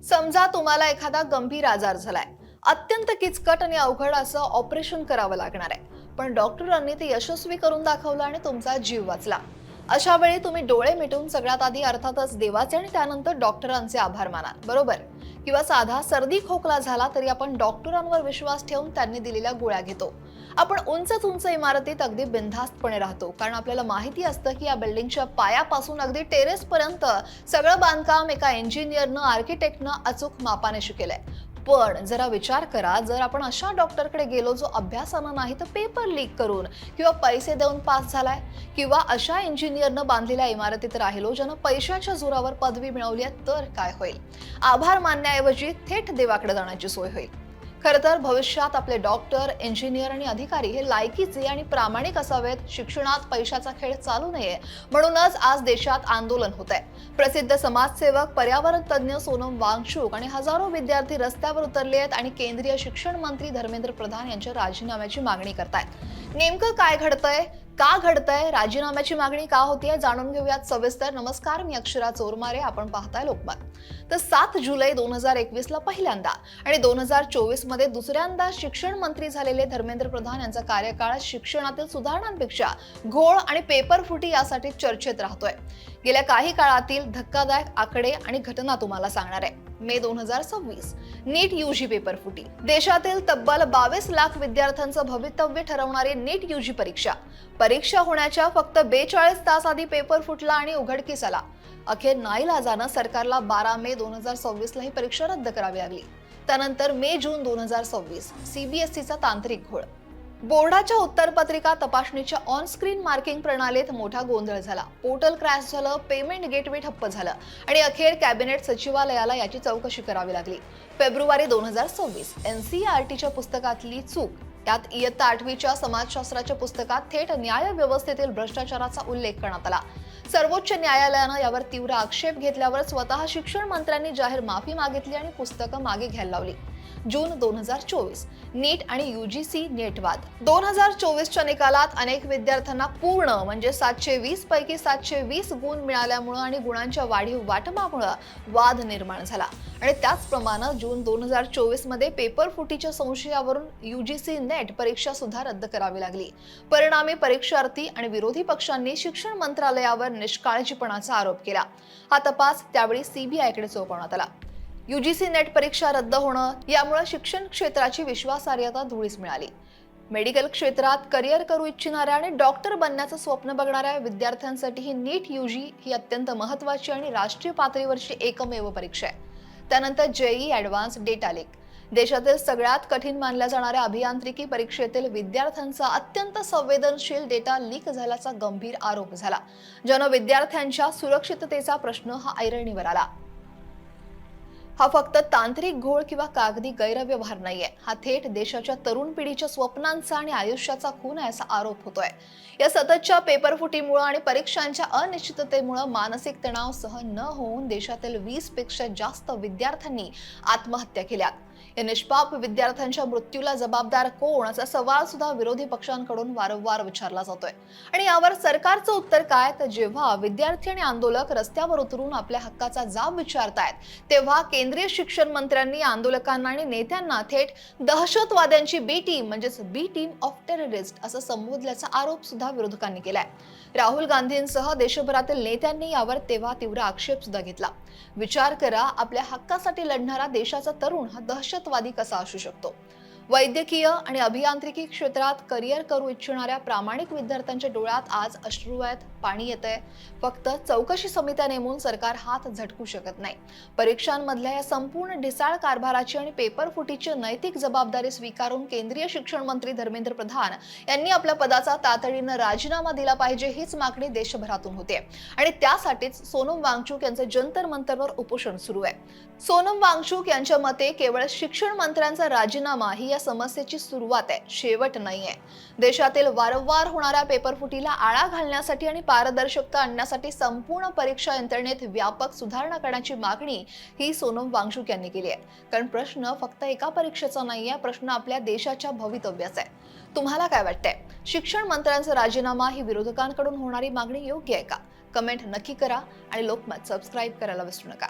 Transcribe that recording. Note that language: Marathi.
समजा तुम्हाला एखादा गंभीर आजार झालाय, अत्यंत किचकट आणि अवघड असं ऑपरेशन करावं लागणार आहे, पण डॉक्टरांनी ते यशस्वी करून दाखवलं आणि तुमचा जीव वाचला. अशा वेळी तुम्ही डोळे मिटून सगळ्यात आधी अर्थातच देवाचे आणि त्यानंतर डॉक्टरांचे आभार मानाल, बरोबर? किंवा साधा सर्दी खोकला झाला तरी आपण डॉक्टरांवर विश्वास ठेवून त्यांनी दिलेल्या गोळ्या घेतो. आपण उंच उंच इमारतीत अगदी बिनधास्तपणे राहतो, कारण आपल्याला माहिती असतं की या बिल्डिंगच्या पायापासून अगदी टेरेस पर्यंत सगळं बांधकाम एका इंजिनियरनं आर्किटेक्टनं अचूक मापाने शिकेलंय. पण जरा विचार करा, जर आपण अशा डॉक्टरकडे गेलो जो अभ्यासानं नाही तर पेपर लीक करून किंवा पैसे देऊन पास झालाय, किंवा अशा इंजिनियरनं बांधलेल्या इमारतीत राहिलो ज्यानं पैशाच्या जोरावर पदवी मिळवली आहे, तर काय होईल? आभार मानण्याऐवजी थेट देवाकडे जाण्याची सोय होईल. खरं तर भविष्यात आपले डॉक्टर, इंजिनियर आणि अधिकारी हे लायकीचे आणि प्रामाणिक असावेत. शिक्षणात पैशाचा खेळ चालू नये, म्हणूनच आज देशात आंदोलन होत आहे. प्रसिद्ध समाजसेवक, पर्यावरण तज्ज्ञ सोनम वांगचुक आणि हजारो विद्यार्थी रस्त्यावर उतरले आहेत आणि केंद्रीय शिक्षण मंत्री धर्मेंद्र प्रधान यांच्या राजीनाम्याची मागणी करतायत. नेमकं काय घडतंय, का घडतंय, राजीनाम्याची मागणी का होतीये, जाणून घेऊयात सविस्तर. नमस्कार, मी अक्षरा चोरमारे, आपण पाहताय लोकमत. तर 7 जुलै 2021 ला पहिल्यांदा आणि 2024 मध्ये दुसऱ्यांदा शिक्षण मंत्री झालेले धर्मेंद्र प्रधान यांचा कार्यकाळ शिक्षणातील सुधारणांपेक्षा घोळ आणि पेपरफुटी यासाठी चर्चेत राहतोय. गेल्या काही काळातील धक्कादायक आकडे आणि घटना तुम्हाला सांगणार आहे. मे 2026 नीट यूजी पेपरफुटी. देशातील तब्बल 22 लाख विद्यार्थ्यांचं भवितव्य ठरवणारी नीट यूजी परीक्षा होण्याच्या फक्त 42 तास आधी पेपर फुटला आणि उघडकीस आला. अखेर नाईलाजानं सरकारला 12 मे 2026 ला ही परीक्षा रद्द करावी लागली. त्यानंतर मे जून 2026 सीबीएसईचा तांत्रिक घोळ. बोर्डाच्या उत्तरपत्रिका तपासणीच्या ऑन स्क्रीन मार्किंग प्रणालीत मोठा गोंधळ झाला. पोर्टल क्रॅश झालं, पेमेंट गेटवे ठप्प झालं आणि अखेर कॅबिनेट सचिवालयाला याची चौकशी करावी लागली. फेब्रुवारी 2026 एनसीईआरटीच्या पुस्तकातली चूक. यात इयत्ता 8वीच्या समाजशास्त्राच्या पुस्तकात थेट न्याय व्यवस्थेतील भ्रष्टाचाराचा उल्लेख करण्यात आला. सर्वोच्च न्यायालयानं यावर तीव्र आक्षेप घेतल्यावर स्वतः शिक्षण मंत्र्यांनी जाहीर माफी मागितली आणि पुस्तकं मागे घ्यायला लावली. जून 2024 नीट आणि यूजीसी नेट वाद. 2024च्या निकालात अनेक विद्यार्थ्यांना पूर्ण म्हणजे 720 पैकी 720 गुण मिळाल्यामुळे आणि गुणांच्या वाढीव वाटपामुळे वाद निर्माण झाला. आणि त्याचप्रमाणे जून 2024 मध्ये पेपर फुटीच्या संशयावरून यूजीसी नेट परीक्षा सुद्धा रद्द करावी लागली. परिणामी परीक्षार्थी आणि विरोधी पक्षांनी शिक्षण मंत्रालयावर निष्काळजीपणाचा आरोप केला. हा तपास त्यावेळी सीबीआयकडे सोपवण्यात आला. यूजीसी नेट परीक्षा रद्द होणं यामुळे शिक्षण क्षेत्राची विश्वासार्हता धुळीस मिळाली. मेडिकल क्षेत्रात करिअर करू इच्छिणाऱ्या आणि डॉक्टर बनण्याचं स्वप्न बघणाऱ्या विद्यार्थ्यांसाठी ही नीट यूजी ही अत्यंत महत्त्वाची आणि राष्ट्रीय पातळीवरची एकमेव परीक्षा आहे. त्यानंतर जेईई ॲडव्हान्स डेटा लीक. देशातील सगळ्यात कठीण मानल्या जाणाऱ्या अभियांत्रिकी परीक्षेतील विद्यार्थ्यांचा अत्यंत संवेदनशील डेटा लीक झाल्याचा गंभीर आरोप झाला, ज्यानं विद्यार्थ्यांच्या सुरक्षिततेचा प्रश्न हा ऐरणीवर आला. हा फक्त तांत्रिक घोळ किंवा कागदी गैरव्यवहार नाहीये, हा थेट देशाच्या तरुण पिढीच्या स्वप्नांचा आणि आयुष्याचा खून आहे असा आरोप होतोय. या सततच्या पेपरफुटीमुळे आणि परीक्षांच्या अनिश्चिततेमुळे मानसिक तणाव सहन न होऊन देशातील 20 पेक्षा जास्त विद्यार्थ्यांनी आत्महत्या केल्यात. या निष्पाप विद्यार्थ्यांच्या मृत्यूला जबाबदार कोण असा सवाल सुद्धा विरोधी पक्षांकडून वारंवार विचारला जातोय. आणि यावर सरकारचं उत्तर काय, तर जेव्हा विद्यार्थी आणि आंदोलक रस्त्यावर उतरून आपल्या हक्काचा जाब विचारतायत, तेव्हा केंद्रीय शिक्षण मंत्र्यांनी आंदोलकांना आणि नेत्यांना थेट दहशतवाद्यांची बी टीम म्हणजेच बी टीम ऑफ टेररिस्ट असं संबोधल्याचा आरोप सुद्धा विरोधकांनी केलाय. राहुल गांधींसह देशभरातील नेत्यांनी यावर तेव्हा तीव्र आक्षेप सुद्धा घेतला. विचार करा, आपल्या हक्कासाठी लढणारा देशाचा तरुण हा दहशतवादी कसा असू शकतो? वैद्यकीय आणि अभियांत्रिकी क्षेत्रात करिअर करू इच्छिणाऱ्या प्रामाणिक विद्यार्थ्यांच्या डोळ्यात आज अश्रू आहेत, पाणी येतंय. फक्त चौकशी समित्या नेमून सरकार हात झटकू शकत नाही. परीक्षांमधल्या या संपूर्ण ढिसाळ कारभाराची आणि पेपर फुटीची नैतिक जबाबदारी स्वीकारून केंद्रीय शिक्षण मंत्री धर्मेंद्र प्रधान यांनी आपल्या पदाचा तातडीनं राजीनामा दिला पाहिजे, हीच मागणी देशभरातून होते. आणि त्यासाठीच सोनम वांगचुक यांचं जंतर मंतरवर उपोषण सुरू आहे. सोनम वांगचुक यांच्या मते केवळ शिक्षण मंत्र्यांचा राजीनामा ही या समस्येची सुरुवात आहे, शेवट नाहीये. देशातील वारंवार होणाऱ्या पेपरफुटीला आळा घालण्यासाठी आणि पारदर्शकता आणण्यासाठी संपूर्ण परीक्षा यंत्रणेत व्यापक सुधारणा करण्याची मागणी ही सोनम वांगचुक यांनी केली आहे. कारण प्रश्न फक्त एका परीक्षेचा नाहीये, प्रश्न आपल्या देशाच्या भवितव्याचा आहे. तुम्हाला काय वाटतंय? शिक्षण मंत्र्यांचा राजीनामा ही विरोधकांकडून होणारी मागणी योग्य आहे का? कमेंट नक्की करा आणि लोकमत सबस्क्राईब करायला विसरू नका.